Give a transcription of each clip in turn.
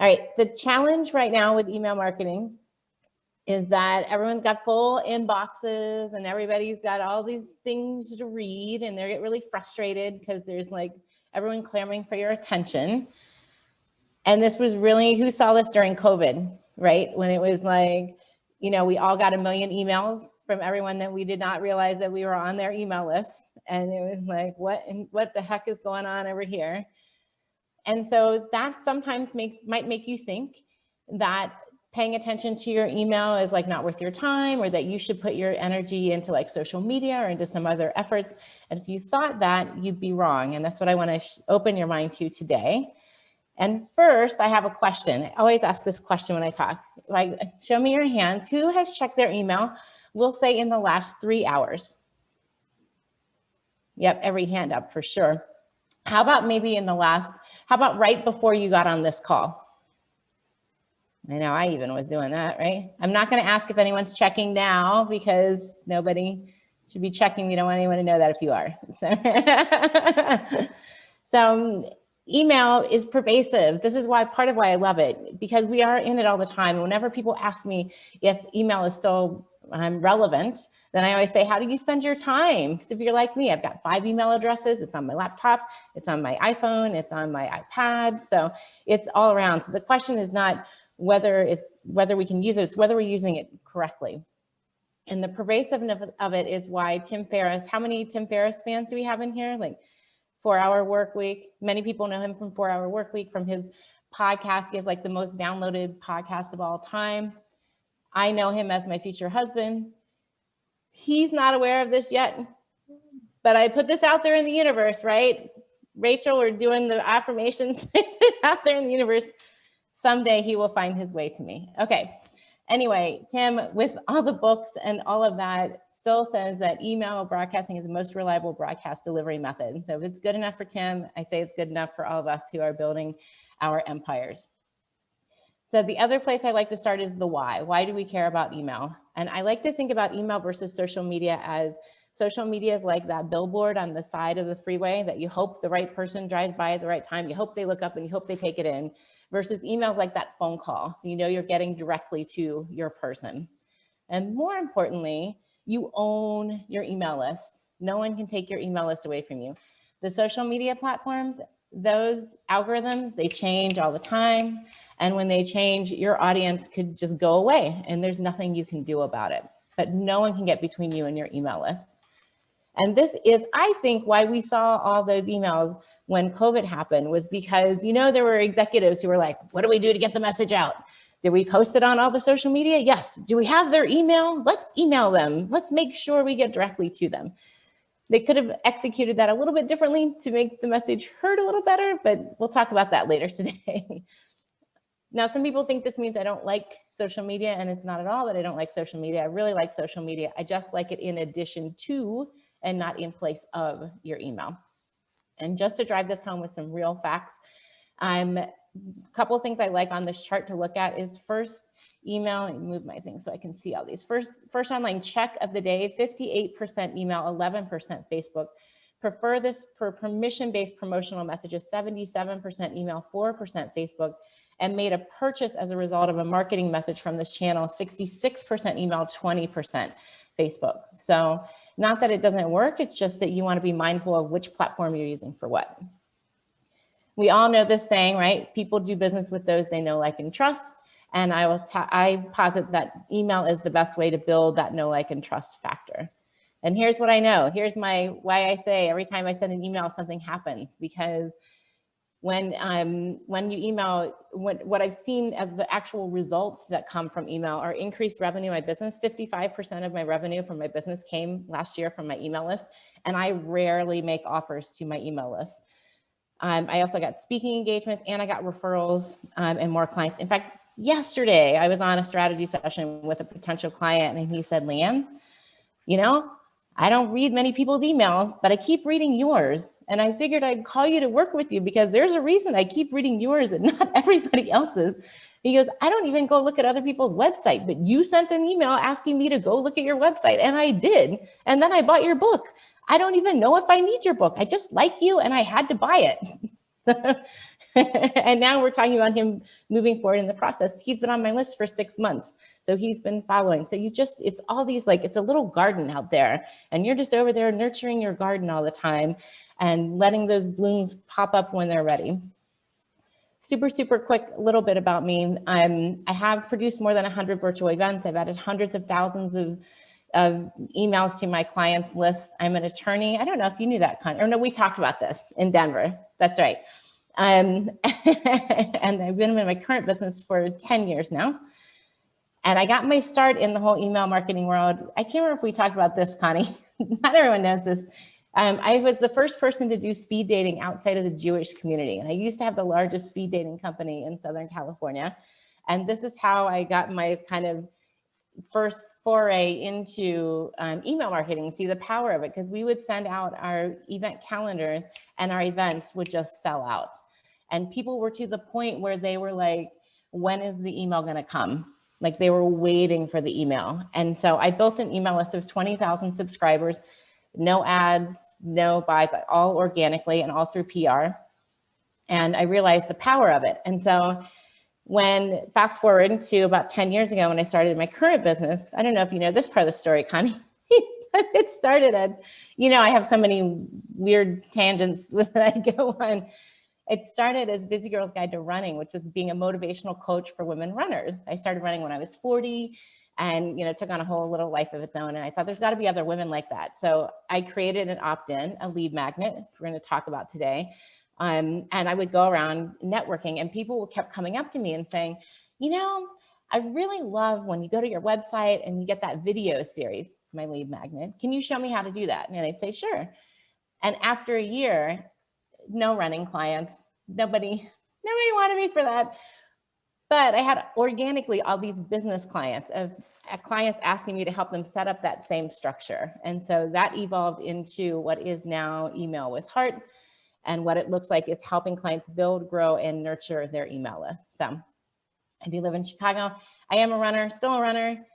All right, the challenge right now with email marketing is that everyone's got full inboxes and everybody's got all these things to read, and they get really frustrated because there's like everyone clamoring for your attention. And this was really, who saw this during COVID, right? When it was like, you know, we all got a million emails from everyone that we did not realize that we were on their email list. And it was like, what the heck is going on over here? And so that sometimes might make you think that paying attention to your email is like not worth your time, or that you should put your energy into like social media or into some other efforts. And if you thought that, you'd be wrong. And that's what I want to open your mind to today. And first, I have a question. I always ask this question when I talk. Like, show me your hands. Who has checked their email? We'll say in the last 3 hours. Yep, every hand up for sure. How about maybe in the last, how about right before you got on this call? I know I even was doing that, right? I'm not going to ask if anyone's checking now because nobody should be checking. We don't want anyone to know that if you are. So email is pervasive. This is why, part of why I love it, because we are in it all the time. Whenever people ask me if email is still relevant, then I always say, how do you spend your time? Because if you're like me, I've got 5 email addresses. It's on my laptop, it's on my iPhone, it's on my iPad. So it's all around. So the question is not whether we can use it, it's whether we're using it correctly. And the pervasiveness of it is why Tim Ferriss, how many Tim Ferriss fans do we have in here? Like 4 Hour Work Week. Many people know him from 4 Hour Work Week, from his podcast. He has like the most downloaded podcast of all time. I know him as my future husband. He's not aware of this yet, but I put this out there in the universe, right? Rachel, we're doing the affirmations out there in the universe. Someday he will find his way to me. Okay. Anyway, Tim, with all the books and all of that, still says that email broadcasting is the most reliable broadcast delivery method. So if it's good enough for Tim, I say it's good enough for all of us who are building our empires. So the other place I like to start is the why. Why do we care about email? And I like to think about email versus social media as social media is like that billboard on the side of the freeway that you hope the right person drives by at the right time. You hope they look up and you hope they take it in, versus emails like that phone call. So you know you're getting directly to your person. And more importantly, you own your email list. No one can take your email list away from you. The social media platforms, those algorithms, they change all the time. And when they change, your audience could just go away and there's nothing you can do about it. But no one can get between you and your email list. And this is, I think, why we saw all those emails when COVID happened, was because, you know, there were executives who were like, what do we do to get the message out? Did we post it on all the social media? Yes. Do we have their email? Let's email them. Let's make sure we get directly to them. They could have executed that a little bit differently to make the message heard a little better, but we'll talk about that later today. Now, some people think this means I don't like social media, and it's not at all that I don't like social media. I really like social media. I just like it in addition to and not in place of your email. And just to drive this home with some real facts, a couple of things I like on this chart to look at is first, email. Let me move my thing so I can see all these. First online check of the day, 58% email, 11% Facebook. Prefer this for permission-based promotional messages, 77% email, 4% Facebook. And made a purchase as a result of a marketing message from this channel, 66% email, 20% Facebook. So not that it doesn't work, it's just that you want to be mindful of which platform you're using for what. We all know this saying, right? People do business with those they know, like, and trust. And I posit that email is the best way to build that know, like, and trust factor. And here's what I know. Here's why I say every time I send an email, something happens, because when you email, what I've seen as the actual results that come from email are increased revenue in my business. 55% of my revenue from my business came last year from my email list, and I rarely make offers to my email list. I also got speaking engagements, and I got referrals and more clients. In fact, yesterday I was on a strategy session with a potential client, and he said, LeAnn, you know, I don't read many people's emails, but I keep reading yours. And I figured I'd call you to work with you because there's a reason I keep reading yours and not everybody else's. He goes, I don't even go look at other people's website, but you sent an email asking me to go look at your website, and I did. And then I bought your book. I don't even know if I need your book. I just like you and I had to buy it. And now we're talking about him moving forward in the process. He's been on my list for 6 months. So he's been following. So it's all these, like, it's a little garden out there, and you're just over there nurturing your garden all the time and letting those blooms pop up when they're ready. Super, super quick little bit about me. I have produced more than 100 virtual events. I've added hundreds of thousands of emails to my clients' lists. I'm an attorney. I don't know if you knew that, or no, we talked about this in Denver. That's right. And I've been in my current business for 10 years now. And I got my start in the whole email marketing world. I can't remember if we talked about this, Connie. Not everyone knows this. I was the first person to do speed dating outside of the Jewish community. And I used to have the largest speed dating company in Southern California. And this is how I got my kind of first foray into email marketing. See the power of it, because we would send out our event calendar and our events would just sell out. And people were to the point where they were like, when is the email going to come? Like, they were waiting for the email. And so I built an email list of 20,000 subscribers, no ads, no buys, all organically and all through PR. And I realized the power of it. And so when fast forward to about 10 years ago, when I started my current business, I don't know if you know this part of the story, Connie. It started at, I have so many weird tangents that I go on. It started as Busy Girl's Guide to Running, which was being a motivational coach for women runners. I started running when I was 40 and, took on a whole little life of its own. And I thought there's got to be other women like that. So I created an opt-in, a lead magnet, we're going to talk about today. And I would go around networking, and people kept coming up to me and saying, I really love when you go to your website and you get that video series, my lead magnet. Can you show me how to do that? And I'd say, sure. And after a year, no running clients, nobody wanted me for that. But I had organically all these business clients of clients asking me to help them set up that same structure. And so that evolved into what is now Email with Heart. And what it looks like is helping clients build, grow, and nurture their email list. So I do live in Chicago. I am a runner, still a runner,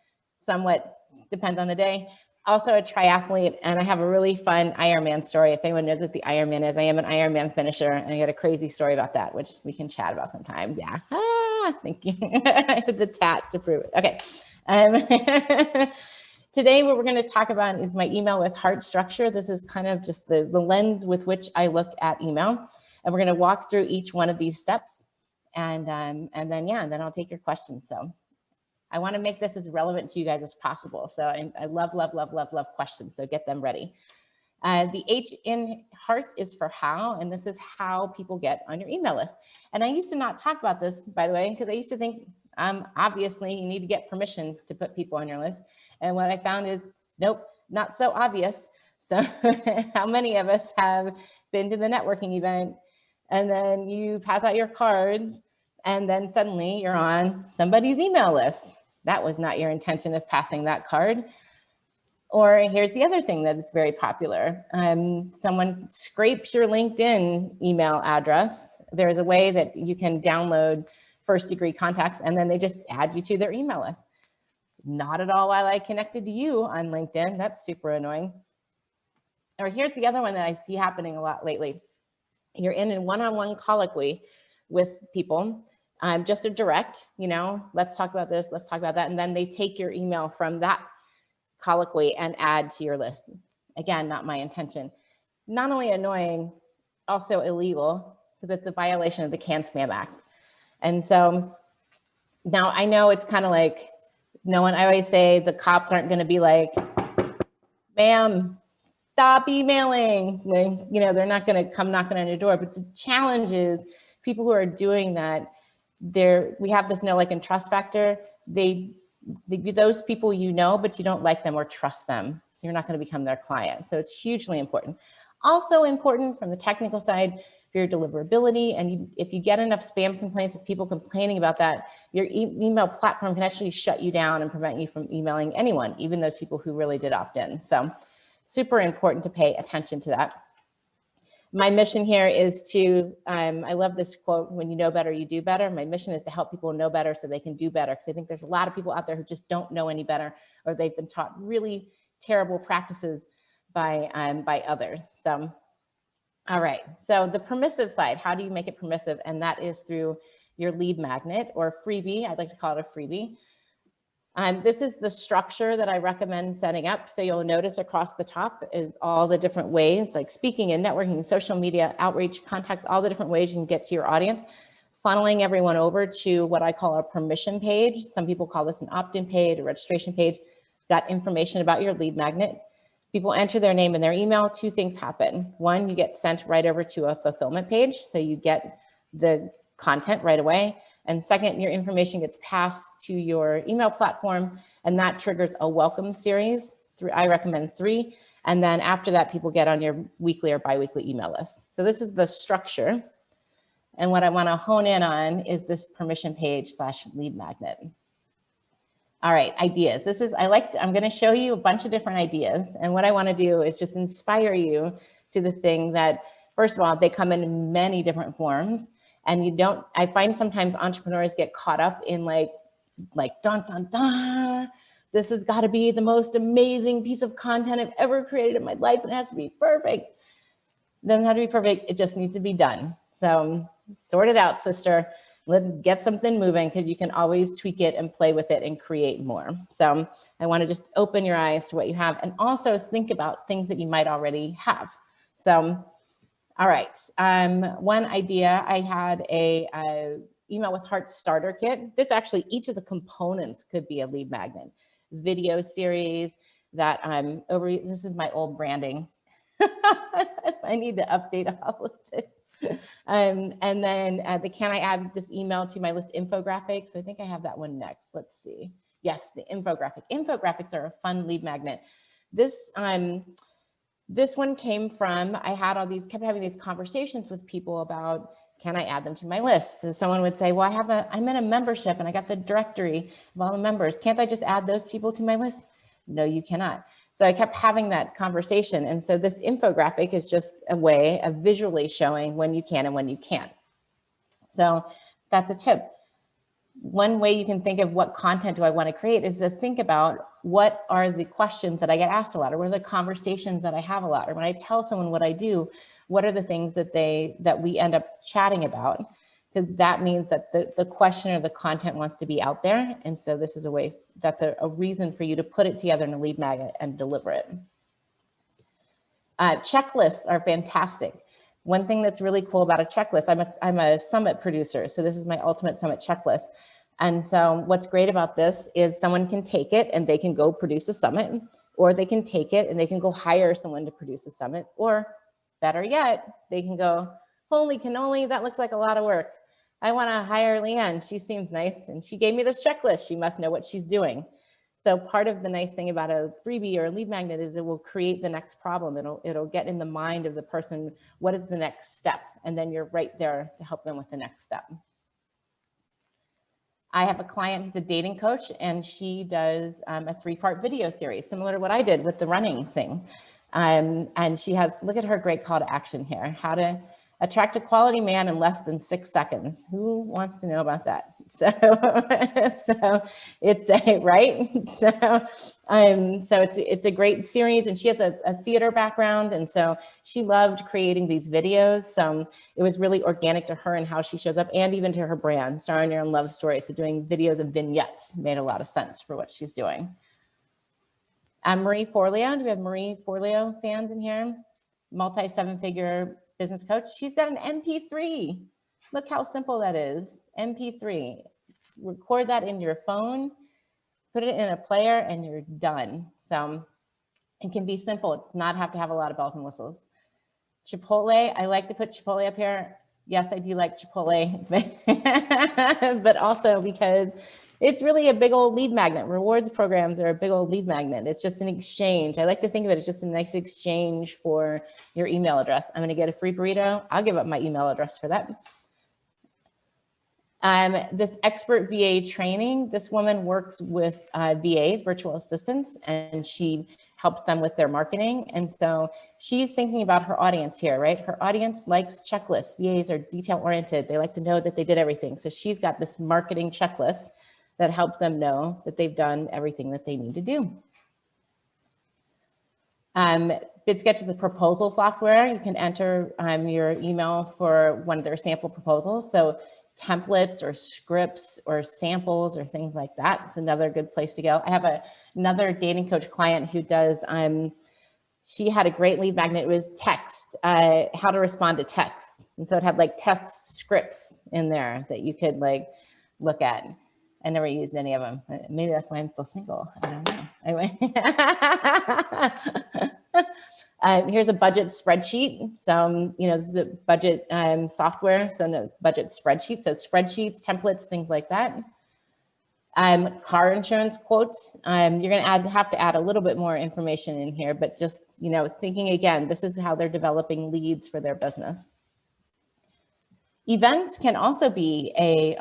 somewhat depends on the day. Also a triathlete, and I have a really fun Ironman story. If anyone knows what the Ironman is, I am an Ironman finisher, and I got a crazy story about that, which we can chat about sometime. Yeah, thank you. It's a tat to prove it. Okay. Today, what we're going to talk about is my Email with Heart structure. This is kind of just the lens with which I look at email. And we're going to walk through each one of these steps. And then I'll take your questions. So I want to make this as relevant to you guys as possible. So I love, love, love, love, love questions. So get them ready. The H in Heart is for how, and this is how people get on your email list. And I used to not talk about this, by the way, because I used to think, obviously you need to get permission to put people on your list. And what I found is, nope, not so obvious. So how many of us have been to the networking event and then you pass out your cards and then suddenly you're on somebody's email list? That was not your intention of passing that card. Or here's the other thing that is very popular. Someone scrapes your LinkedIn email address. There's a way that you can download first-degree contacts and then they just add you to their email list. Not at all while I connected to you on LinkedIn. That's super annoying. Or here's the other one that I see happening a lot lately. You're in a one-on-one colloquy with people, just a direct, let's talk about this, let's talk about that. And then they take your email from that colloquy and add to your list. Again, not my intention. Not only annoying, also illegal, because it's a violation of the Can-Spam Act. And so now I know it's kind of like, I always say the cops aren't going to be like, ma'am, stop emailing. They're not going to come knocking on your door. But the challenge is people who are doing that, we have this know, like, and trust factor. Those people but you don't like them or trust them. So you're not going to become their client. So it's hugely important. Also important from the technical side, for your deliverability. And if you get enough spam complaints of people complaining about that, your email platform can actually shut you down and prevent you from emailing anyone, even those people who really did opt in. So super important to pay attention to that. My mission here is to, I love this quote, when you know better, you do better. My mission is to help people know better so they can do better. Because I think there's a lot of people out there who just don't know any better, or they've been taught really terrible practices by others. So All right, so the permissive side, how do you make it permissive? And that is through your lead magnet or freebie. I'd like to call it a freebie. This is the structure that I recommend setting up. So you'll notice across the top is all the different ways, like speaking and networking, social media, outreach, contacts, all the different ways you can get to your audience, funneling everyone over to what I call a permission page. Some people call this an opt-in page, a registration page. Got information about your lead magnet. People enter their name and their email. Two things happen. One, you get sent right over to a fulfillment page. So you get the content right away. And second, your information gets passed to your email platform, and that triggers a welcome series. I recommend 3. And then after that, people get on your weekly or biweekly email list. So this is the structure. And what I want to hone in on is this permission page / lead magnet. All right, ideas. I'm going to show you a bunch of different ideas. And what I want to do is just inspire you to the thing that, first of all, they come in many different forms. And I find sometimes entrepreneurs get caught up in like dun, dun, dun. This has got to be the most amazing piece of content I've ever created in my life. It has to be perfect. It doesn't have to be perfect. It just needs to be done. So sort it out, sister. Let's get something moving, because you can always tweak it and play with it and create more. So I want to just open your eyes to what you have, and also think about things that you might already have. So, all right. One idea, I had a email with heart starter kit. This actually, each of the components could be a lead magnet. Video series that this is my old branding. I need to update all of this. And then can I add this email to my list infographic? So I think I have that one next. Let's see. Yes, the infographic. Infographics are a fun lead magnet. This one came from, I had kept having these conversations with people about, can I add them to my list? So someone would say, well, I'm in a membership and I got the directory of all the members. Can't I just add those people to my list? No, you cannot. So I kept having that conversation. And so this infographic is just a way of visually showing when you can and when you can't. So that's a tip. One way you can think of what content do I want to create is to think about what are the questions that I get asked a lot, or what are the conversations that I have a lot, or when I tell someone what I do, what are the things that we end up chatting about? Because that means that the question or the content wants to be out there. And so this is a way, that's a reason for you to put it together in a lead magnet and deliver it. Checklists are fantastic. One thing that's really cool about a checklist, I'm a summit producer, so this is my ultimate summit checklist. And so what's great about this is someone can take it and they can go produce a summit, or they can take it and they can go hire someone to produce a summit, or better yet, they can go, holy cannoli, that looks like a lot of work. I want to hire LeAnn. She seems nice and she gave me this checklist. She must know what she's doing. So part of the nice thing about a freebie or a lead magnet is it will create the next problem. It'll get in the mind of the person, what is the next step? And then you're right there to help them with the next step. I have a client who's a dating coach, and she does a 3-part video series, similar to what I did with the running thing. And she has, look at her great call to action here, how to attract a quality man in less than 6 seconds. Who wants to know about that? So it's right. So it's a great series, and she has a theater background, and so she loved creating these videos. So it was really organic to her and how she shows up, and even to her brand, Star in Your Own Love Story. So doing videos and vignettes made a lot of sense for what she's doing. Marie Forleo, do we have Marie Forleo fans in here? Multi 7-figure business coach. She's got an MP3. Look how simple that is. MP3. Record that in your phone, put it in a player, and you're done. So it can be simple. It's not have to have a lot of bells and whistles. Chipotle. I like to put Chipotle up here. Yes, I do like Chipotle, but also because it's really a big old lead magnet. Rewards programs are a big old lead magnet. It's just an exchange. I like to think of it as just a nice exchange for your email address. I'm going to get a free burrito. I'll give up my email address for that. This expert VA training, this woman works with VAs, virtual assistants, and she helps them with their marketing. And so she's thinking about her audience here, right? Her audience likes checklists. VAs are detail oriented. They like to know that they did everything. So she's got this marketing checklist that helps them know that they've done everything that they need to do. BidSketch is a proposal software. You can enter your email for one of their sample proposals. So templates or scripts or samples or things like that. It's another good place to go. I have another dating coach client who does, she had a great lead magnet. It was text, how to respond to text. And so it had like text scripts in there that you could like look at. I never used any of them. Maybe that's why I'm still single. I don't know. Anyway. Here's a budget spreadsheet. So, this is a budget software. So the budget spreadsheet. So spreadsheets, templates, things like that. Car insurance quotes. You're going to have to add a little bit more information in here, but just, thinking again, this is how they're developing leads for their business. Events can also be a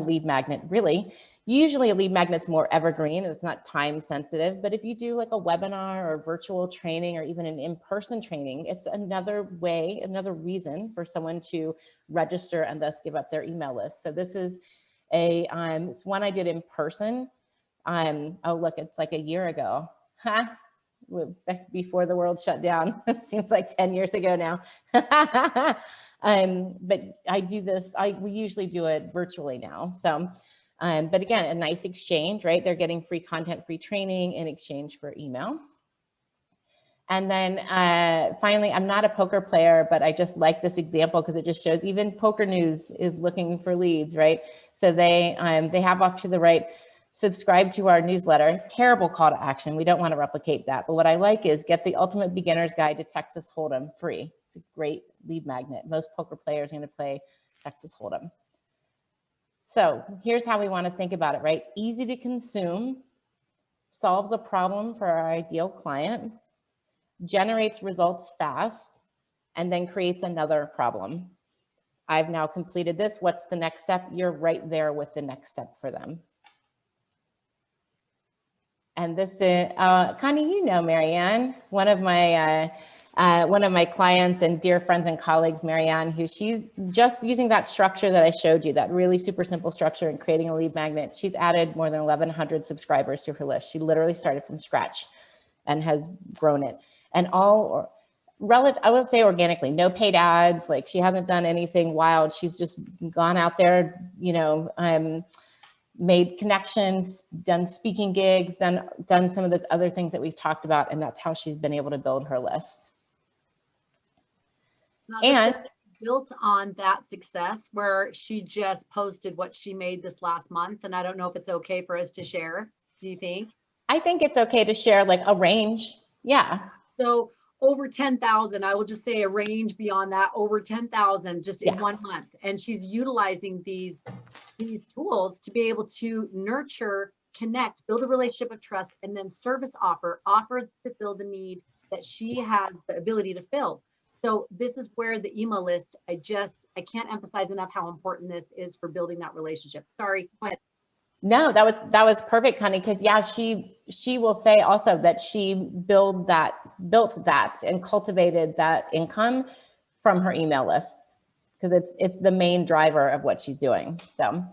lead magnet, really. Usually a lead magnet's more evergreen, it's not time sensitive, but if you do like a webinar or virtual training or even an in-person training, it's another way, another reason for someone to register and thus give up their email list. So this is it's one I did in person. Oh, look, it's like a year ago. Huh? Before the world shut down. It seems like 10 years ago now. But I do this, we usually do it virtually now. So, but again, a nice exchange, right? They're getting free content, free training in exchange for email. And then finally, I'm not a poker player, but I just like this example because it just shows even Poker News is looking for leads, right? So they have off to the right, subscribe to our newsletter. Terrible call to action. We don't want to replicate that. But what I like is get the ultimate beginner's guide to Texas Hold'em free. It's a great lead magnet. Most poker players are going to play Texas Hold'em. So here's how we want to think about it, right? Easy to consume, solves a problem for our ideal client, generates results fast, and then creates another problem. I've now completed this. What's the next step? You're right there with the next step for them. And this is, Connie, Marianne, one of my clients and dear friends and colleagues, Marianne, who she's just using that structure that I showed you, that really super simple structure and creating a lead magnet. She's added more than 1,100 subscribers to her list. She literally started from scratch and has grown it. And all relative, I would say organically, no paid ads. Like she hasn't done anything wild. She's just gone out there, made connections, done speaking gigs, done some of those other things that we've talked about, and that's how she's been able to build her list. And built on that success where she just posted what she made this last month, and I don't know if it's okay for us to share. Do you think? I think it's okay to share like a range. Yeah. So over 10,000, I will just say a range beyond that, over 10,000 just in 1 month. And she's utilizing these tools to be able to nurture, connect, build a relationship of trust, and then service offer to fill the need that she has the ability to fill. So this is where the email list, I can't emphasize enough how important this is for building that relationship. Sorry, go ahead. No, that was perfect, Connie, because yeah, she will say also that she built that and cultivated that income from her email list, because it's the main driver of what she's doing. So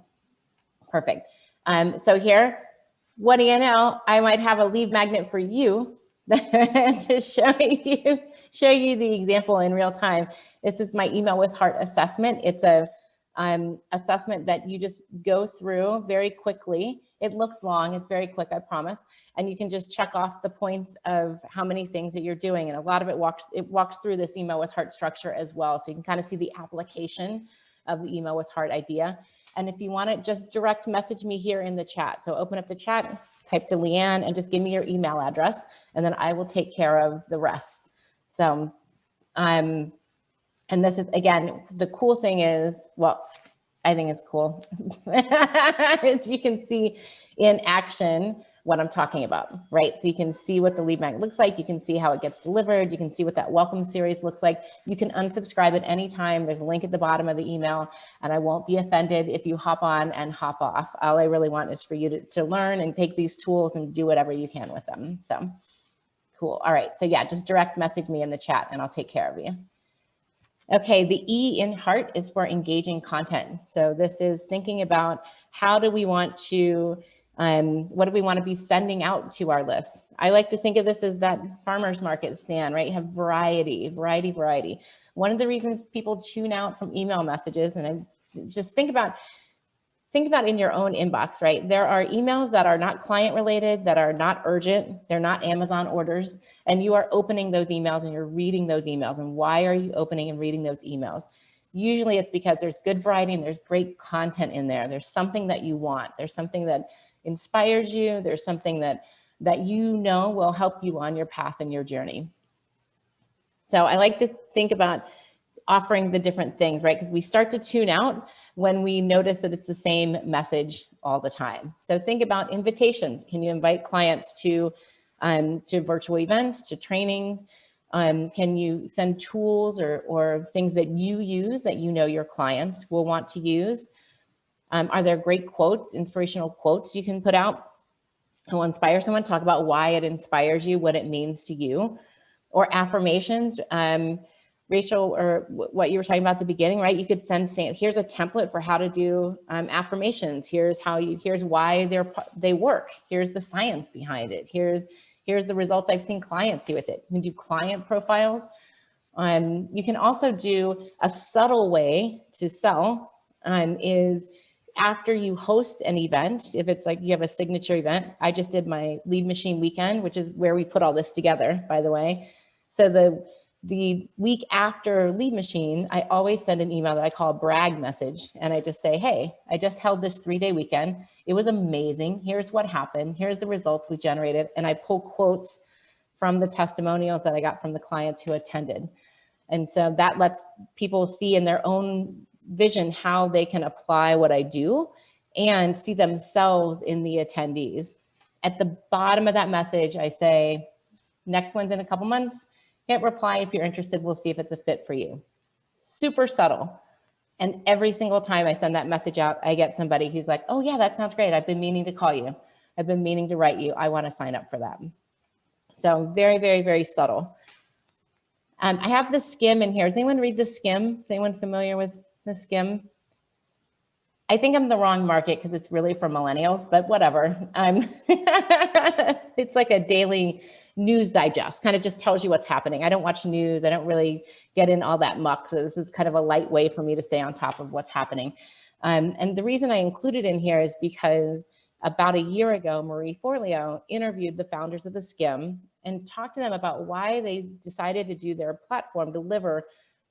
perfect. So here, what do you know? I might have a lead magnet for you to show you the example in real time. This is my email with heart assessment. It's a assessment that you just go through very quickly. It looks long, it's very quick, I promise. And you can just check off the points of how many things that you're doing. And a lot of it walks through this email with heart structure as well. So you can kind of see the application of the email with heart idea. And if you want it, just direct message me here in the chat. So open up the chat, type to LeAnn, and just give me your email address, and then I will take care of the rest. So and this is, again, the cool thing is, well, I think it's cool. As you can see in action what I'm talking about, right? So you can see what the lead magnet looks like. You can see how it gets delivered. You can see what that welcome series looks like. You can unsubscribe at any time. There's a link at the bottom of the email, and I won't be offended if you hop on and hop off. All I really want is for you to learn and take these tools and do whatever you can with them. So cool. All right. So yeah, just direct message me in the chat and I'll take care of you. Okay, the E in heart is for engaging content. So this is thinking about how do we want to What do we want to be sending out to our list? I like to think of this as that farmer's market stand, right? You have variety. One of the reasons people tune out from email messages, and I just think about in your own inbox, right? There are emails that are not client related, that are not urgent, they're not Amazon orders, and you are opening those emails and you're reading those emails. And why are you opening and reading those emails? Usually it's because there's good variety and there's great content in there. There's something that you want. There's something that inspires you. There's something that you know will help you on your path and your journey. So I like to think about offering the different things, right? Because we start to tune out when we notice that it's the same message all the time. So think about invitations. Can you invite clients to virtual events, to trainings? Can you send tools or things that you use that you know your clients will want to use? Are there great quotes, inspirational quotes you can put out that will inspire someone? Talk about why it inspires you, what it means to you. Or affirmations. Rachel, or what you were talking about at the beginning, right? You could send, saying, here's a template for how to do affirmations. Here's why they work. Here's the science behind it. Here's the results I've seen clients see with it. You can do client profiles. You can also do a subtle way to sell is after you host an event, if it's like you have a signature event. I just did my lead machine weekend, which is where we put all this together, by the way. So the week after lead machine, I always send an email that I call a brag message. And I just say, hey, I just held this 3-day weekend. It was amazing. Here's what happened. Here's the results we generated. And I pull quotes from the testimonials that I got from the clients who attended. And so that lets people see in their own vision how they can apply what I do and see themselves in the attendees. At the bottom of that message, I say, next one's in a couple months. Hit reply if you're interested. We'll see if it's a fit for you. Super subtle. And every single time I send that message out, I get somebody who's like, oh yeah, that sounds great. I've been meaning to call you. I've been meaning to write you. I want to sign up for that. So very, very, very subtle. I have the skim in here. Does anyone read the skim? Is anyone familiar with the skim? I think I'm the wrong market because it's really for millennials, but whatever. It's like a daily news digest, kind of just tells you what's happening. I don't watch news. I don't really get in all that muck. So this is kind of a light way for me to stay on top of what's happening. And the reason I include it in here is because about a year ago, Marie Forleo interviewed the founders of the Skim and talked to them about why they decided to do their platform deliver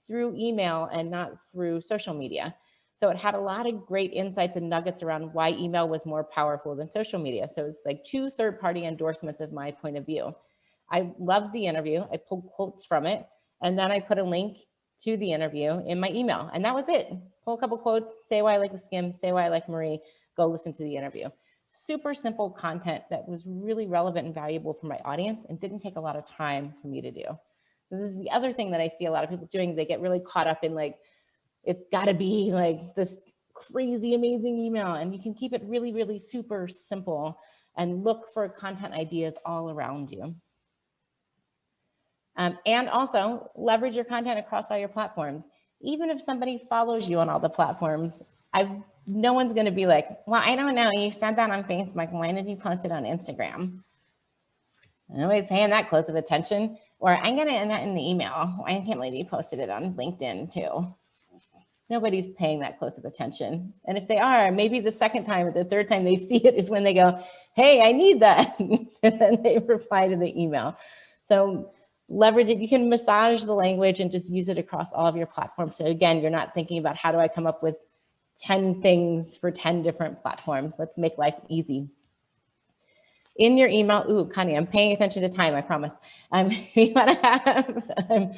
through email and not through social media. So it had a lot of great insights and nuggets around why email was more powerful than social media. So it's like 2 third-party endorsements of my point of view. I loved the interview. I pulled quotes from it, and then I put a link to the interview in my email, and that was it. Pull a couple quotes, say why I like the Skim, say why I like Marie, go listen to the interview. Super simple content that was really relevant and valuable for my audience and didn't take a lot of time for me to do. This is the other thing that I see a lot of people doing. They get really caught up in like, it's gotta be like this crazy, amazing email, and you can keep it really, really super simple and look for content ideas all around you. And also leverage your content across all your platforms. Even if somebody follows you on all the platforms, no one's gonna be like, well, I don't know, you said that on Facebook, why did you post it on Instagram? Nobody's paying that close of attention. Or I'm gonna end that in the email. I can't believe you posted it on LinkedIn too. Nobody's paying that close of attention. And if they are, maybe the second time or the third time they see it is when they go, hey, I need that. And then they reply to the email. So leverage it. You can massage the language and just use it across all of your platforms. So again, you're not thinking about how do I come up with 10 things for 10 different platforms. Let's make life easy. In your email, ooh, Connie, I'm paying attention to time, I promise. You want to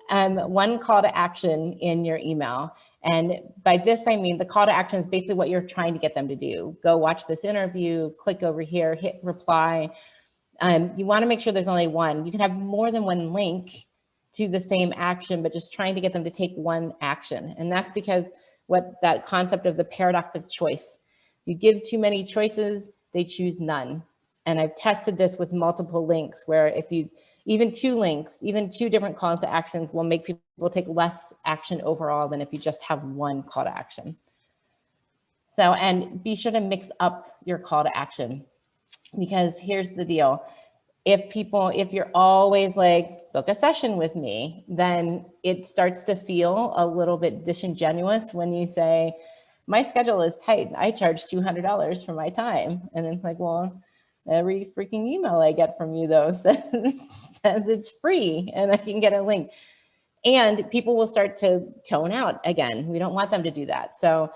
have one call to action in your email. And by this, I mean the call to action is basically what you're trying to get them to do. Go watch this interview, click over here, hit reply. You want to make sure there's only one. You can have more than one link to the same action, but just trying to get them to take one action. And that's because that concept of the paradox of choice. You give too many choices, they choose none. And I've tested this with multiple links where if you, even 2 links, even 2 different calls to actions will make people take less action overall than if you just have one call to action. So, and be sure to mix up your call to action, because here's the deal. If you're always like, book a session with me, then it starts to feel a little bit disingenuous when you say, my schedule is tight. I charge $200 for my time. And it's like, well, every freaking email I get from you though says it's free and I can get a link. And people will start to tone out again. We don't want them to do that. So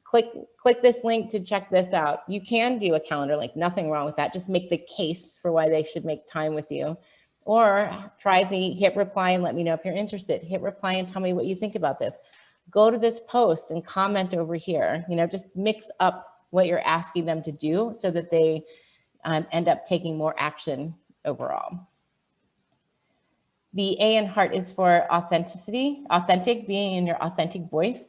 click this link to check this out. You can do a calendar link, nothing wrong with that. Just make the case for why they should make time with you. Or try the hit reply and let me know if you're interested. Hit reply and tell me what you think about this. Go to this post and comment over here. Just mix up what you're asking them to do so that they end up taking more action overall. The A in heart is for authenticity, authentic, being in your authentic voice.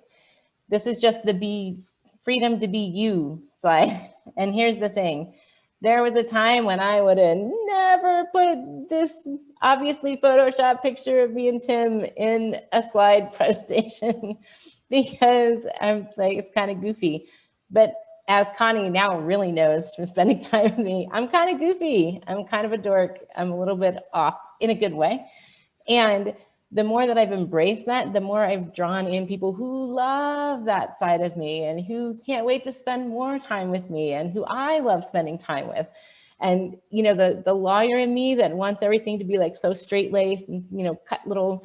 This is just the freedom to be you slide. And here's the thing. There was a time when I would have never put this obviously Photoshop picture of me and Tim in a slide presentation because I'm like, it's kind of goofy. But as Connie now really knows from spending time with me, I'm kind of goofy. I'm kind of a dork. I'm a little bit off in a good way. And the more that I've embraced that, the more I've drawn in people who love that side of me and who can't wait to spend more time with me and who I love spending time with. And, the lawyer in me that wants everything to be like so straight laced and, cut little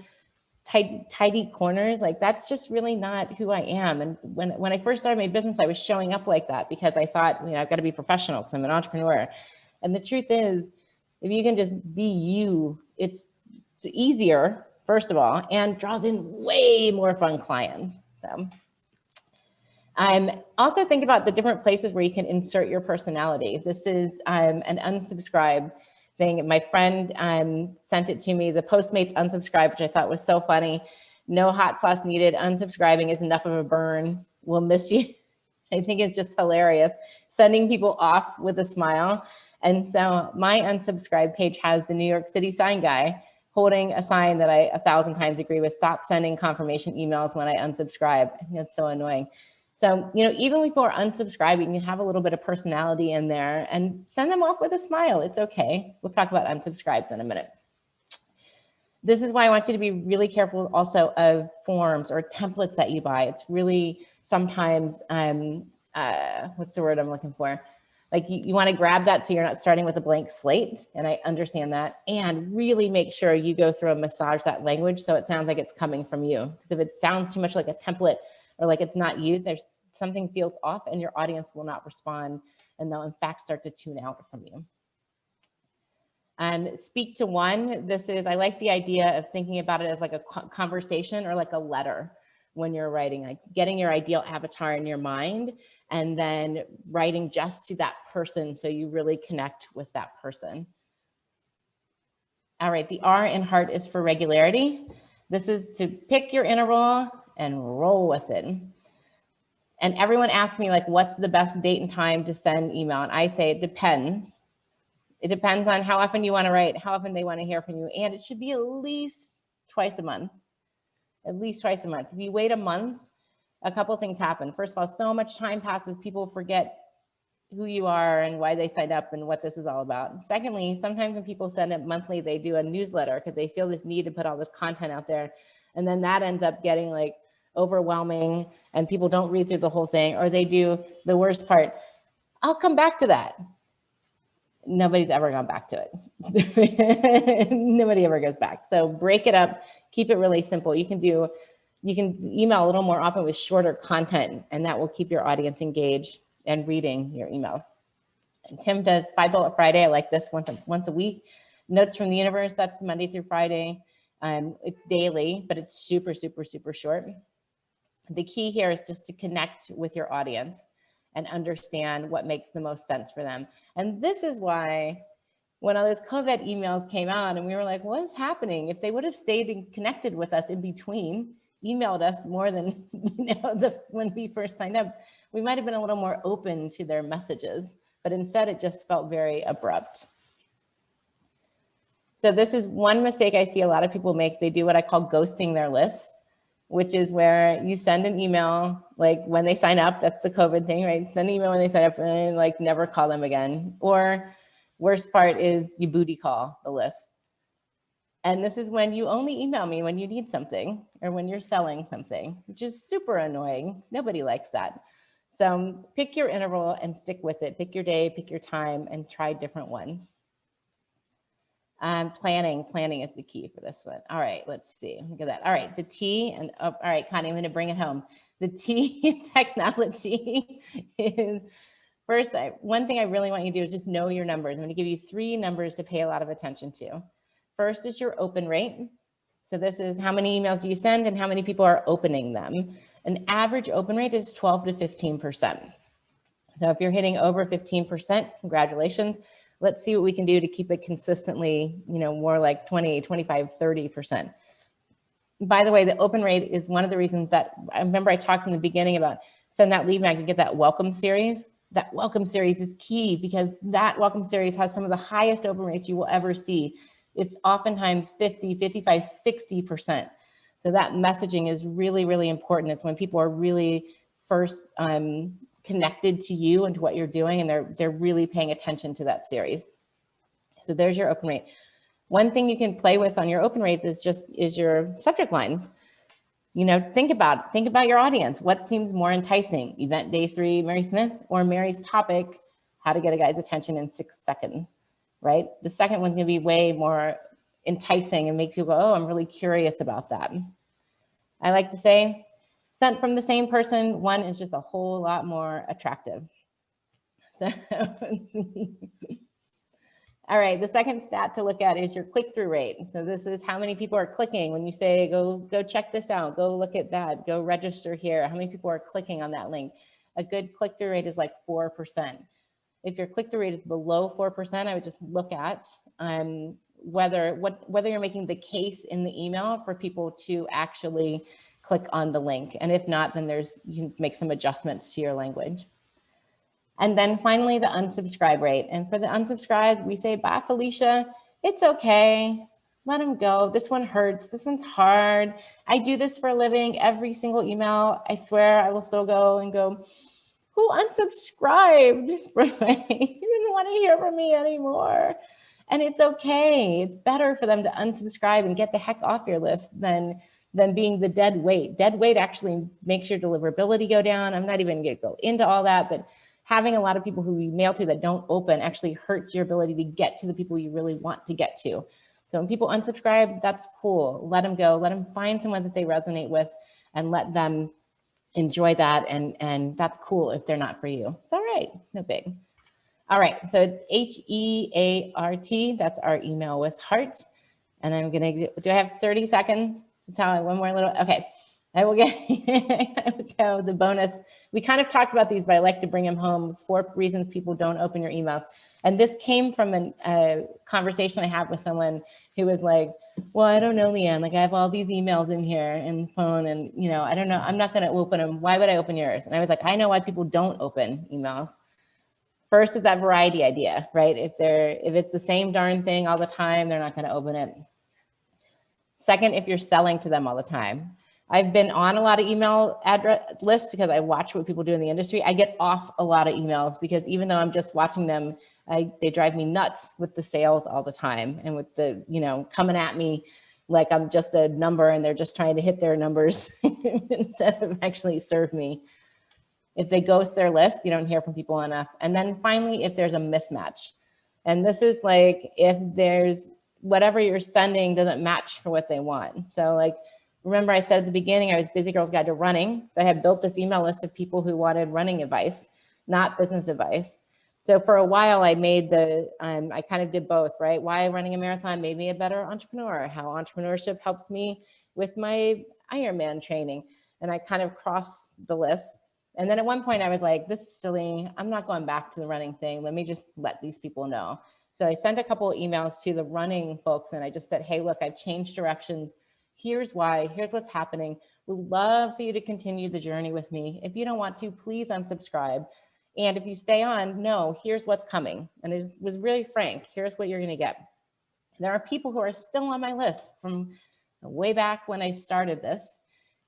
tidy corners, like that's just really not who I am. And when I first started my business, I was showing up like that because I thought, I've got to be professional because I'm an entrepreneur. And the truth is, if you can just be you, it's easier, first of all, and draws in way more fun clients. So also think about the different places where you can insert your personality. This is an unsubscribe thing. My friend sent it to me, the Postmates unsubscribe, which I thought was so funny. No hot sauce needed. Unsubscribing is enough of a burn. We'll miss you. I think it's just hilarious. Sending people off with a smile. And so my unsubscribe page has the New York City sign guy holding a sign that I 1,000 times agree with. Stop sending confirmation emails when I unsubscribe. I think that's so annoying. So, even when people are unsubscribing, you have a little bit of personality in there and send them off with a smile. It's okay. We'll talk about unsubscribes in a minute. This is why I want you to be really careful also of forms or templates that you buy. It's really sometimes, what's the word I'm looking for? Like you want to grab that so you're not starting with a blank slate, and I understand that, and really make sure you go through and massage that language so it sounds like it's coming from you. Because if it sounds too much like a template or like it's not you, there's something feels off and your audience will not respond, and they'll in fact start to tune out from you. Speak to one. This is, I like the idea of thinking about it as like a conversation or like a letter when you're writing, like getting your ideal avatar in your mind and then writing just to that person so you really connect with that person. All right, the R in heart is for regularity. This is to pick your interval and roll with it. And everyone asks me like, what's the best date and time to send email? And I say, it depends. It depends on how often you want to write, how often they want to hear from you. And it should be at least twice a month, at least twice a month. If you wait a month, a couple things happen. First of all, so much time passes, people forget who you are and why they signed up and what this is all about. Secondly, sometimes when people send it monthly, they do a newsletter because they feel this need to put all this content out there. And then that ends up getting like overwhelming and people don't read through the whole thing, or they do the worst part. I'll come back to that. Nobody's ever gone back to it. Nobody ever goes back. So break it up, keep it really simple. You can email a little more often with shorter content, and that will keep your audience engaged and reading your emails. And Tim does 5 Bullet Friday. I like this once a week. Notes from the Universe, that's Monday through Friday. It's daily, but it's super, super, super short. The key here is just to connect with your audience and understand what makes the most sense for them. And this is why when all those COVID emails came out and we were like, what is happening? If they would have stayed and connected with us in between, emailed us more than when we first signed up, we might have been a little more open to their messages, but instead it just felt very abrupt. So this is one mistake I see a lot of people make. They do what I call ghosting their list. which is where you send an email, like when they sign up, that's the COVID thing, right? Send an email when they sign up and then like never call them again. Or worst part is you booty call the list. And this is when you only email me when you need something or when you're selling something, which is super annoying. Nobody likes that. So pick your interval and stick with it. Pick your day, pick your time, and try a different one. Planning is the key for this one. All right, let's see. Look at that. All right, the T and all right, Connie, I'm going to bring it home. The T in technology is first. One thing I really want you to do is just know your numbers. I'm going to give you 3 numbers to pay a lot of attention to. First is your open rate. So this is how many emails do you send and how many people are opening them. An average open rate is 12 to 15%. So if you're hitting over 15%, congratulations. Let's see what we can do to keep it consistently, more like 20, 25, 30%. By the way, the open rate is one of the reasons that I remember I talked in the beginning about send that lead mag and get that welcome series. That welcome series is key because that welcome series has some of the highest open rates you will ever see. It's oftentimes 50, 55, 60%. So that messaging is really, really important. It's when people are really first connected to you and to what you're doing, and they're really paying attention to that series. So there's your open rate. One thing you can play with on your open rate is your subject line. Think about your audience. What seems more enticing? Event day 3, Mary Smith, or Mary's topic, how to get a guy's attention in 6 seconds, right? The second one's gonna be way more enticing and make people go, oh, I'm really curious about that. I like to say, sent from the same person, one is just a whole lot more attractive. All right, the second stat to look at is your click-through rate. So this is how many people are clicking when you say, go check this out, go look at that, go register here. How many people are clicking on that link? A good click-through rate is like 4%. If your click-through rate is below 4%, I would just look at whether you're making the case in the email for people to actually click on the link. And if not, then you can make some adjustments to your language. And then finally, the unsubscribe rate. And for the unsubscribe, we say, bye, Felicia. It's okay. Let them go. This one hurts. This one's hard. I do this for a living. Every single email, I swear I will still go and go, who unsubscribed? He didn't want to hear from me anymore. And it's okay. It's better for them to unsubscribe and get the heck off your list than being the dead weight. Dead weight actually makes your deliverability go down. I'm not even going to go into all that, but having a lot of people who you mail to that don't open actually hurts your ability to get to the people you really want to get to. So when people unsubscribe, that's cool. Let them go. Let them find someone that they resonate with and let them enjoy that. And that's cool if they're not for you. It's all right. No big. All right. So HEART, that's our email with heart. And I'm going to, do I have 30 seconds to tell one more little, okay. I will go the bonus. We kind of talked about these, but I like to bring them home. 4 reasons people don't open your emails. And this came from a conversation I had with someone who was like, well, I don't know, LeAnn, like I have all these emails in here and phone and, I don't know, I'm not going to open them. Why would I open yours? And I was like, I know why people don't open emails. First is that variety idea, right? If it's the same darn thing all the time, they're not going to open it. Second, if you're selling to them all the time. I've been on a lot of email address lists because I watch what people do in the industry. I get off a lot of emails because even though I'm just watching them, they drive me nuts with the sales all the time and with the, coming at me like I'm just a number and they're just trying to hit their numbers instead of actually serve me. If they ghost their list, you don't hear from people enough. And then finally, if there's a mismatch. And this is like if there's whatever you're sending doesn't match for what they want. So like, remember I said at the beginning, I was Busy Girl's Guide to Running. So I had built this email list of people who wanted running advice, not business advice. So for a while I made I kind of did both, right? Why running a marathon made me a better entrepreneur, how entrepreneurship helps me with my Ironman training. And I kind of crossed the list. And then at one point I was like, this is silly. I'm not going back to the running thing. Let me just let these people know. So I sent a couple of emails to the running folks and I just said, hey, look, I've changed directions. Here's why, here's what's happening. We'd love for you to continue the journey with me. If you don't want to, please unsubscribe. And if you stay on, no, here's what's coming. And it was really frank. Here's what you're gonna get. There are people who are still on my list from way back when I started this.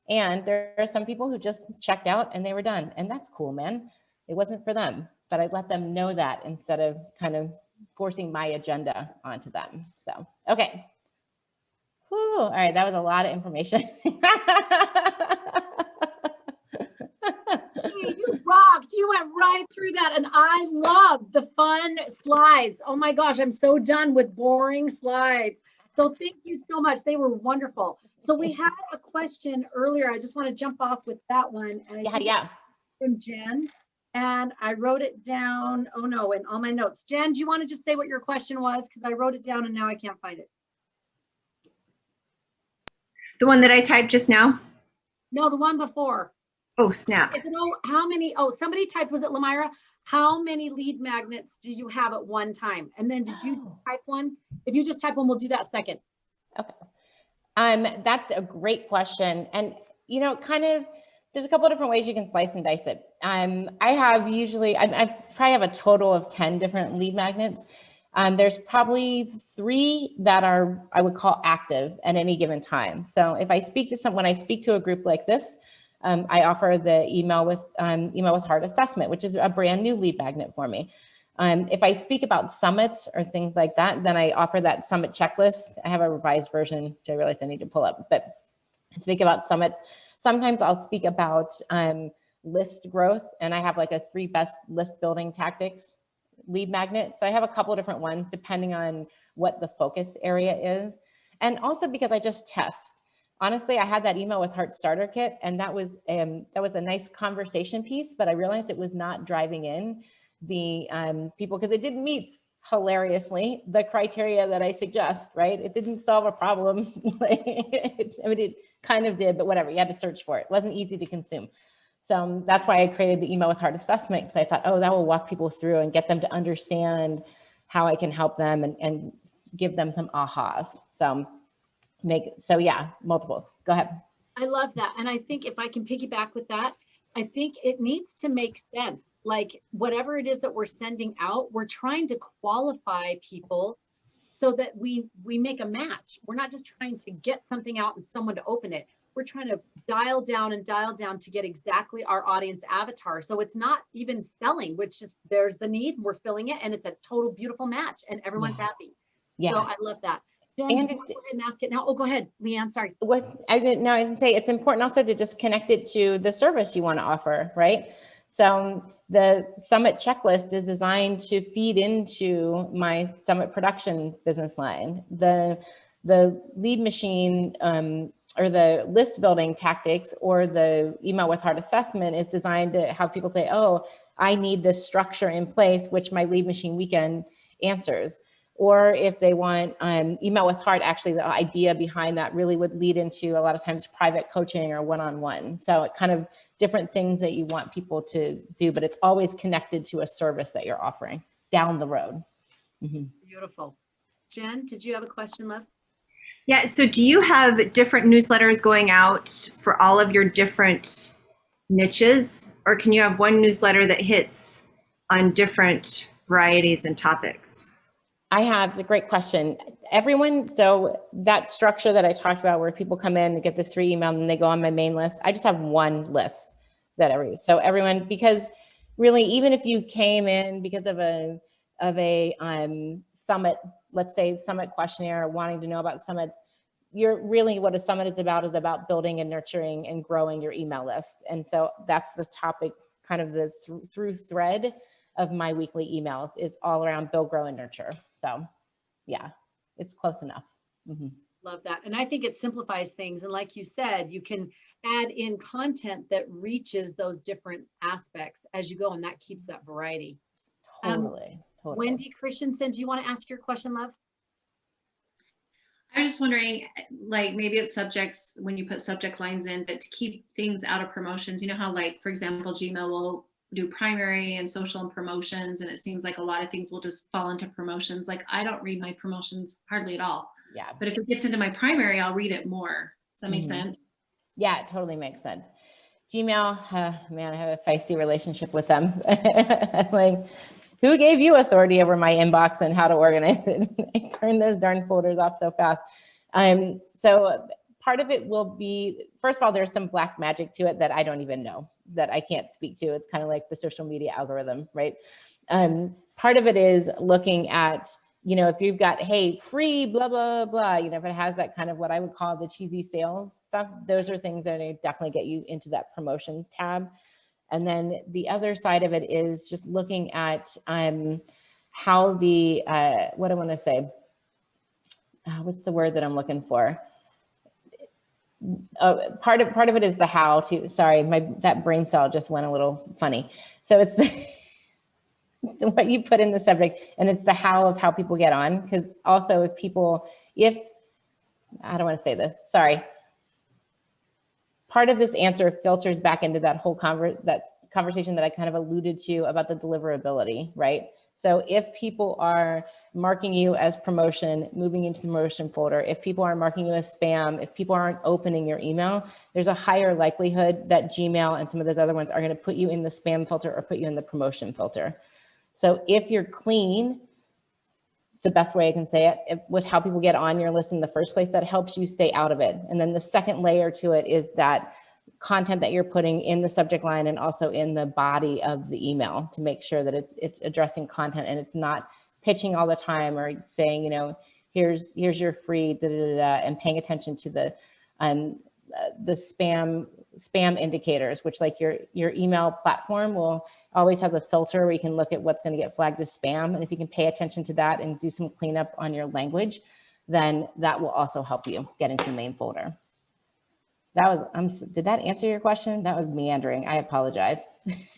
And there are some people who just checked out and they were done. And that's cool, man. It wasn't for them, but I let them know that instead of kind of forcing my agenda onto them. So, okay. Whew, all right, that was a lot of information. Hey, you rocked. You went right through that. And I love the fun slides. Oh my gosh, I'm so done with boring slides. So thank you so much. They were wonderful. So we had a question earlier. I just want to jump off with that one. And I think Yeah. from Jen. And I wrote it down. Oh no, in all my notes. Jen, do you want to just say what your question was? Because I wrote it down and now I can't find it. The one that I typed just now? No, the one before. Oh, snap. How many, somebody typed, was it Lamira? How many lead magnets do you have at one time? And then did you type one? If you just type one, we'll do that second. Okay. That's a great question. And, you know, kind of, there's a couple of different ways you can slice and dice it. I probably have a total of 10 different lead magnets. There's probably 3 that are, I would call active at any given time. So if I speak to when I speak to a group like this, I offer the email with heart assessment, which is a brand new lead magnet for me. If I speak about summits or things like that, then I offer that summit checklist. I have a revised version, which I realize I need to pull up, but I speak about summits. Sometimes I'll speak about list growth, and I have like a 3 best list building tactics lead magnet. So I have a couple of different ones depending on what the focus area is. And also because I just test. Honestly, I had that email with Heart Starter Kit, and that was a nice conversation piece, but I realized it was not driving in the people because it didn't meet hilariously the criteria that I suggest, right? It didn't solve a problem. It kind of did, but whatever, you had to search for it. It wasn't easy to consume. So that's why I created the email with heart assessment, because I thought, oh, that will walk people through and get them to understand how I can help them and give them some ahas. So yeah, multiples. Go ahead. I love that. And I think if I can piggyback with that, I think it needs to make sense. Like whatever it is that we're sending out, we're trying to qualify people so that we make a match. We're not just trying to get something out and someone to open it. We're trying to dial down to get exactly our audience avatar. So it's not even selling, which is there's the need, we're filling it, and it's a total beautiful match and everyone's happy. Yeah. So I love that. Jen, and go ahead and ask it now. Oh, go ahead, LeAnn, sorry. I was gonna say it's important also to just connect it to the service you want to offer, right? So the Summit checklist is designed to feed into my Summit production business line. The lead machine or the list building tactics or the email with heart assessment is designed to have people say, oh, I need this structure in place, which my lead machine weekend answers. Or if they want email with heart, actually the idea behind that really would lead into a lot of times private coaching or one-on-one. So it kind of different things that you want people to do, but it's always connected to a service that you're offering down the road. Mm-hmm. Beautiful. Jen, did you have a question left? Yeah, so do you have different newsletters going out for all of your different niches, or can you have one newsletter that hits on different varieties and topics? It's a great question. Everyone, so that structure that I talked about where people come in and get the 3 email and they go on my main list, I just have one list so everyone, because really, even if you came in because of a summit, let's say summit questionnaire, wanting to know about summits, you're really what a summit is about building and nurturing and growing your email list. And so that's the topic, kind of the through thread of my weekly emails is all around build, grow, and nurture. So yeah, it's close enough. Mm-hmm. Love that. And I think it simplifies things. And like you said, you can add in content that reaches those different aspects as you go, and that keeps that variety. Totally. Wendy Christensen, do you want to ask your question, love? I was just wondering, like maybe it's subjects when you put subject lines in, but to keep things out of promotions, you know how like, for example, Gmail will do primary and social and promotions, and it seems like a lot of things will just fall into promotions. Like I don't read my promotions hardly at all. Yeah. But if it gets into my primary, I'll read it more. Does that make sense? Yeah, it totally makes sense. Gmail, man, I have a feisty relationship with them. Like, who gave you authority over my inbox and how to organize it? I turned those darn folders off so fast. So part of it will be, first of all, there's some black magic to it that I don't even know, that I can't speak to. It's kind of like the social media algorithm, right? Part of it is looking at, you know, if you've got, hey, free, blah, blah, blah, you know, if it has that kind of what I would call the cheesy sales stuff, those are things that definitely get you into that promotions tab. And then the other side of it is just looking at how the, what do I want to say? What's the word that I'm looking for? Part of it is the how too. Sorry, that brain cell just went a little funny. So it's what you put in the subject, and it's the how of how people get on. Because also if I don't want to say this, sorry. Part of this answer filters back into that whole conversation that I kind of alluded to about the deliverability, right? So if people are marking you as promotion, moving into the promotion folder, if people are marking you as spam, if people aren't opening your email, there's a higher likelihood that Gmail and some of those other ones are going to put you in the spam filter or put you in the promotion filter. So if you're clean, the best way I can say it, with how people get on your list in the first place, that helps you stay out of it. And then the second layer to it is that content that you're putting in the subject line and also in the body of the email to make sure that it's addressing content and it's not pitching all the time or saying, you know, here's your free da, da, da, da, and paying attention to the spam indicators, which like your email platform will always have a filter where you can look at what's going to get flagged as spam. And if you can pay attention to that and do some cleanup on your language, then that will also help you get into the main folder. That was, did that answer your question? That was meandering. I apologize.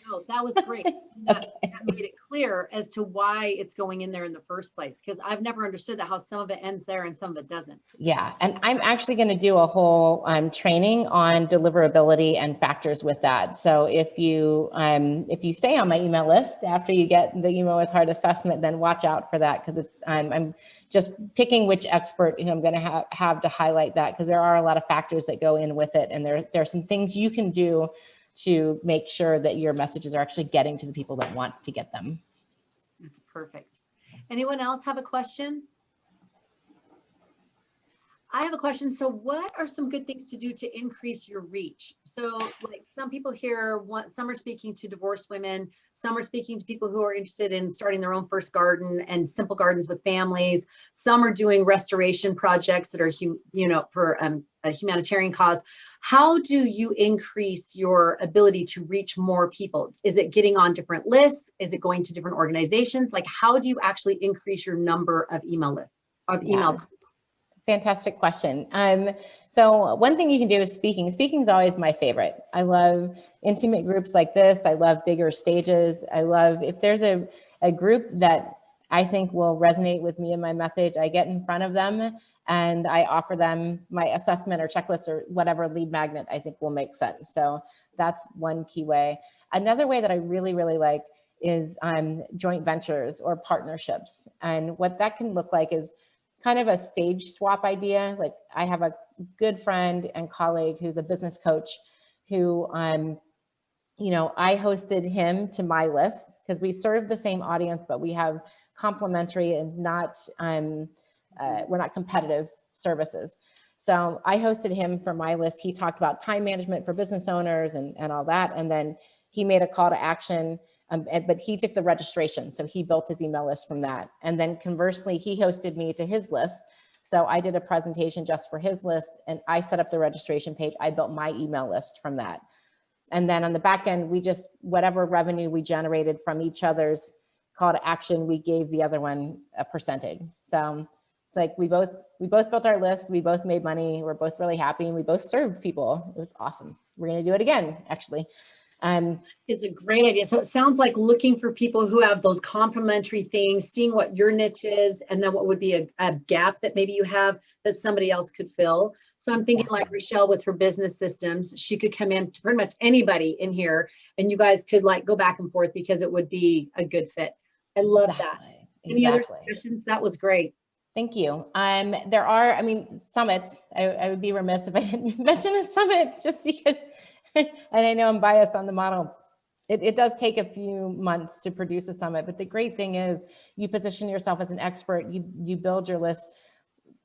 No, that was great. That made it clear as to why it's going in there in the first place, because I've never understood that, how some of it ends there and some of it doesn't. Yeah, and I'm actually going to do a whole training on deliverability and factors with that. So if you stay on my email list after you get the email with hard assessment, then watch out for that, because it's I'm just picking which expert I'm going to have to highlight that, because there are a lot of factors that go in with it, and there are some things you can do to make sure that your messages are actually getting to the people that want to get them. That's perfect. Anyone else have a question? I have a question. So what are some good things to do to increase your reach? So like some people here, some are speaking to divorced women, some are speaking to people who are interested in starting their own first garden and simple gardens with families. Some are doing restoration projects that are, for a humanitarian cause. How do you increase your ability to reach more people? Is it getting on different lists? Is it going to different organizations? Like, how do you actually increase your number of email lists, of emails? Yeah. Fantastic question. So one thing you can do is speaking. Speaking is always my favorite. I love intimate groups like this. I love bigger stages. I love, if there's a group that I think will resonate with me and my message, I get in front of them and I offer them my assessment or checklist or whatever lead magnet I think will make sense. So that's one key way. Another way that I really, really like is joint ventures or partnerships. And what that can look like is kind of a stage swap idea. Like I have a good friend and colleague who's a business coach who, I hosted him to my list because we serve the same audience, but we have complementary and not, we're not competitive services. So I hosted him for my list. He talked about time management for business owners and all that. And then he made a call to action. But he took the registration, so he built his email list from that. And then conversely, he hosted me to his list. So I did a presentation just for his list, and I set up the registration page. I built my email list from that. And then on the back end, we just, whatever revenue we generated from each other's call to action, we gave the other one a percentage. So it's like we both built our list, we both made money, we're both really happy, and we both served people. It was awesome. We're gonna do it again, actually. Is a great idea. So it sounds like looking for people who have those complementary things, seeing what your niche is, and then what would be a gap that maybe you have that somebody else could fill. So I'm thinking like Rochelle with her business systems, she could come in to pretty much anybody in here and you guys could like go back and forth because it would be a good fit. I love that. Any other suggestions? That was great. Thank you. There are, summits. I would be remiss if I didn't mention a summit just because, and I know I'm biased on the model. It does take a few months to produce a summit, but the great thing is you position yourself as an expert, you build your list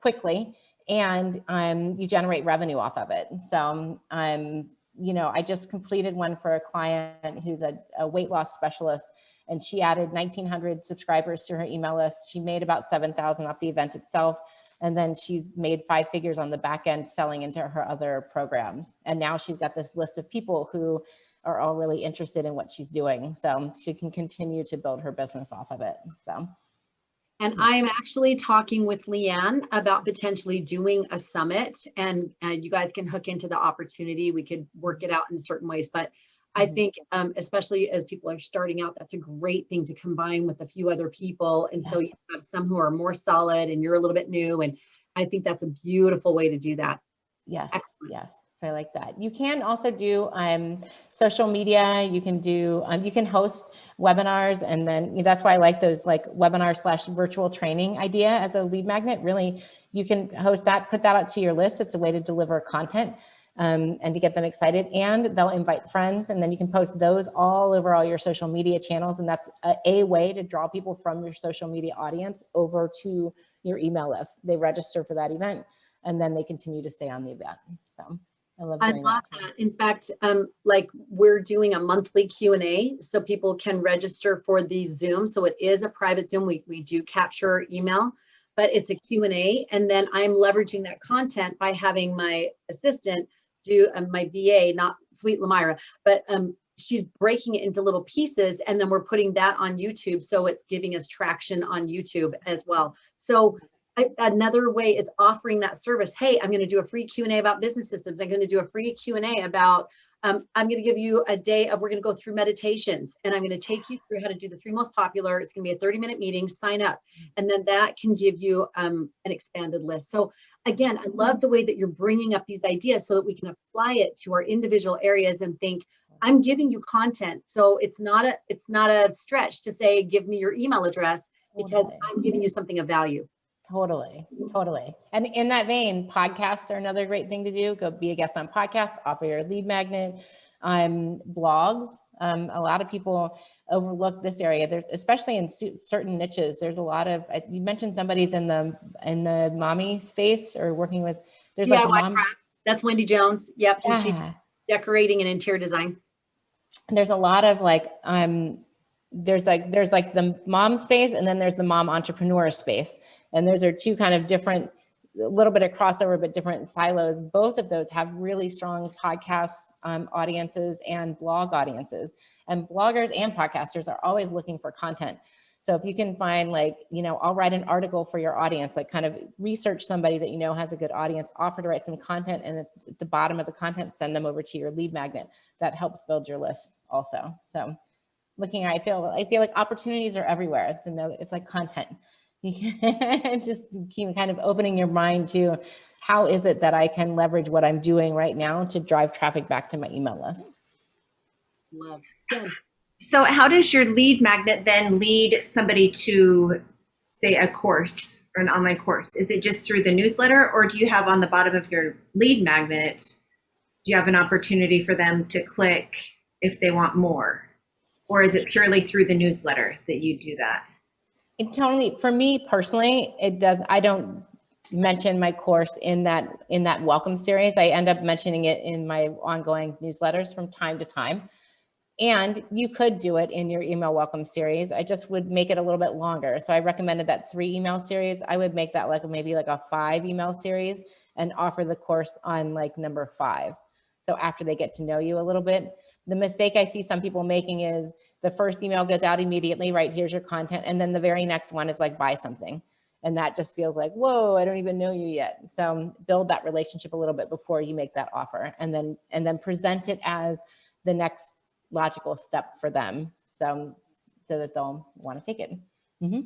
quickly, and you generate revenue off of it. So you know, I just completed one for a client who's a weight loss specialist, and she added 1,900 subscribers to her email list. She made about 7,000 off the event itself. And then she's made 5 figures on the back end selling into her other programs. And now she's got this list of people who are all really interested in what she's doing. So she can continue to build her business off of it. So. And I'm actually talking with LeAnn about potentially doing a summit, and you guys can hook into the opportunity. We could work it out in certain ways, but I think especially as people are starting out, that's a great thing to combine with a few other people. And so you have some who are more solid and you're a little bit new. And I think that's a beautiful way to do that. Yes. Excellent. Yes. So I like that. You can also do social media. You can do, you can host webinars, and then that's why I like those like webinar / virtual training idea as a lead magnet. Really, you can host that, put that out to your list. It's a way to deliver content and to get them excited, and they'll invite friends, and then you can post those all over all your social media channels. And that's a way to draw people from your social media audience over to your email list. They register for that event, and then they continue to stay on the event. So I love that. In fact, like we're doing a monthly Q&A, so people can register for the Zoom. So it is a private Zoom. We do capture email, but it's a Q&A. And then I'm leveraging that content by having my assistant do my VA, not Sweet Lamira, but she's breaking it into little pieces, and then we're putting that on YouTube. So it's giving us traction on YouTube as well. So another way is offering that service. Hey, I'm going to do a free Q&A about business systems. I'm going to do a free Q&A about, I'm going to give you a day of, we're going to go through meditations, and I'm going to take you through how to do the 3 most popular. It's going to be a 30-minute meeting, sign up. And then that can give you an expanded list. So again, I love the way that you're bringing up these ideas so that we can apply it to our individual areas and think, I'm giving you content. So it's not a stretch to say, give me your email address, because I'm giving you something of value. Totally. And in that vein, podcasts are another great thing to do. Go be a guest on podcasts, offer your lead magnet. Blogs. A lot of people overlook this area. There's, especially in certain niches, there's a lot of, you mentioned somebody's in the mommy space or working with, there's like mom. That's Wendy Jones. Yep. Yeah. And she's decorating and interior design. There's a lot of like, there's like the mom space, and then there's the mom entrepreneur space. And those are two kind of different, a little bit of crossover, but different silos. Both of those have really strong podcast audiences and blog audiences. And bloggers and podcasters are always looking for content. So if you can find like, I'll write an article for your audience, like kind of research somebody that has a good audience, offer to write some content, and at the bottom of the content, send them over to your lead magnet. That helps build your list also. So looking at, I feel like opportunities are everywhere. It's like content. You can just keep kind of opening your mind to how is it that I can leverage what I'm doing right now to drive traffic back to my email list. Love. Good. So how does your lead magnet then lead somebody to, say, a course or an online course? Is it just through the newsletter, or do you have on the bottom of your lead magnet, do you have an opportunity for them to click if they want more? Or is it purely through the newsletter that you do that? Totally. For me personally, it does. I don't mention my course in that welcome series. I end up mentioning it in my ongoing newsletters from time to time. And you could do it in your email welcome series. I just would make it a little bit longer. So I recommended that 3 email series. I would make that like maybe like a 5 email series and offer the course on like number 5. So after they get to know you a little bit. The mistake I see some people making is the first email goes out immediately, right? Here's your content. And then the very next one is like, buy something. And that just feels like, whoa, I don't even know you yet. So build that relationship a little bit before you make that offer, and then present it as the next logical step for them. So that they'll want to take it. Mm-hmm.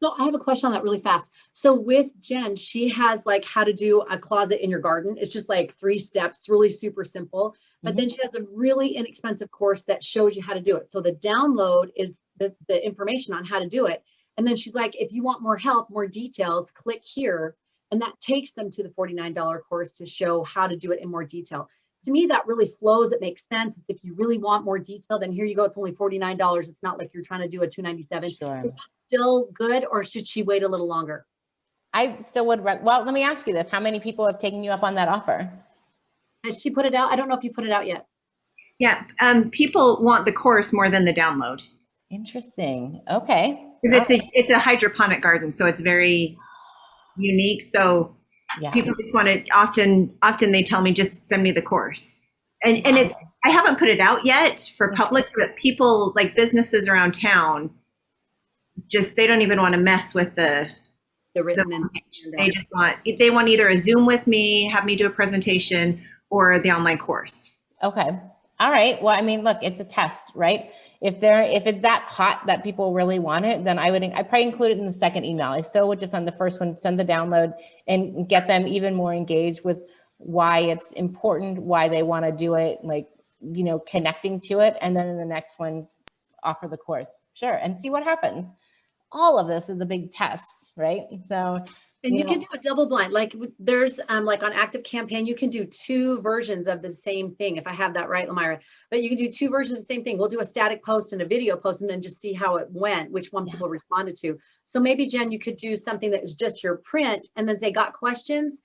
So I have a question on that really fast. So with Jen, she has like how to do a closet in your garden. It's just like 3 steps, really super simple. But then she has a really inexpensive course that shows you how to do it. So the download is the information on how to do it. And then she's like, if you want more help, more details, click here. And that takes them to the $49 course to show how to do it in more detail. To me, that really flows. It makes sense. It's if you really want more detail, then here you go. It's only $49. It's not like you're trying to do a $297. Sure. Is that still good, or should she wait a little longer? I still would, well, let me ask you this. How many people have taken you up on that offer? Has she put it out? I don't know if you put it out yet. Yeah, people want the course more than the download Interesting. Okay. because it's a hydroponic garden, so it's very unique. So Yeah. people just want to. Often they tell me just send me the course, and it's I haven't put it out yet for public, but people like businesses around town just they don't even want to mess with the Written in. they just want either a Zoom with me, have me do a presentation, or the online course. Okay. All right. Well, I mean, look, it's a test, right? If it's that hot that people really want it, then I'd probably include it in the second email. I still would just on the first one, send the download and get them even more engaged with why it's important, why they want to do it, like, you know, connecting to it. And then in the next one, offer the course. Sure. And see what happens. All of this is a big test, right? So, And you can do a double blind, like there's like on Active Campaign, you can do 2 versions of the same thing. If I have that right, Lamira, but you can do 2 versions of the same thing. We'll do a static post and a video post and then just see how it went, which one people responded to. So maybe Jen, you could do something that is just your print and then say, got questions?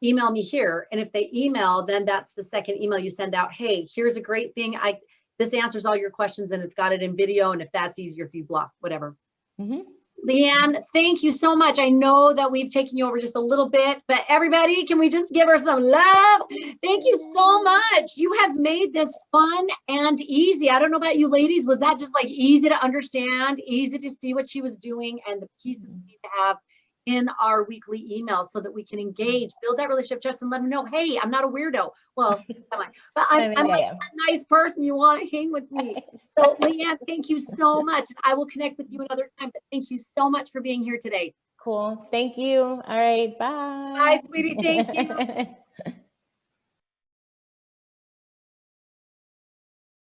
Email me here. And if they email, then that's the second email you send out. Hey, here's a great thing. This answers all your questions and it's got it in video. And if that's easier, if you block, whatever. mm-hmm. LeAnn, thank you so much. I know that we've taken you over just a little bit, but everybody, can we just give her some love? Thank you so much. You have made this fun and easy. I don't know about you ladies. Was that just like easy to understand, easy to see what she was doing and the pieces we need to have in our weekly emails so that we can engage, build that relationship, just and let them know, hey, I'm not a weirdo. Well, but I'm like a nice person. You want to hang with me. So LeAnn, thank you so much. I will connect with you another time, but thank you so much for being here today. Cool. Thank you. All right. Bye. Bye, sweetie. Thank you.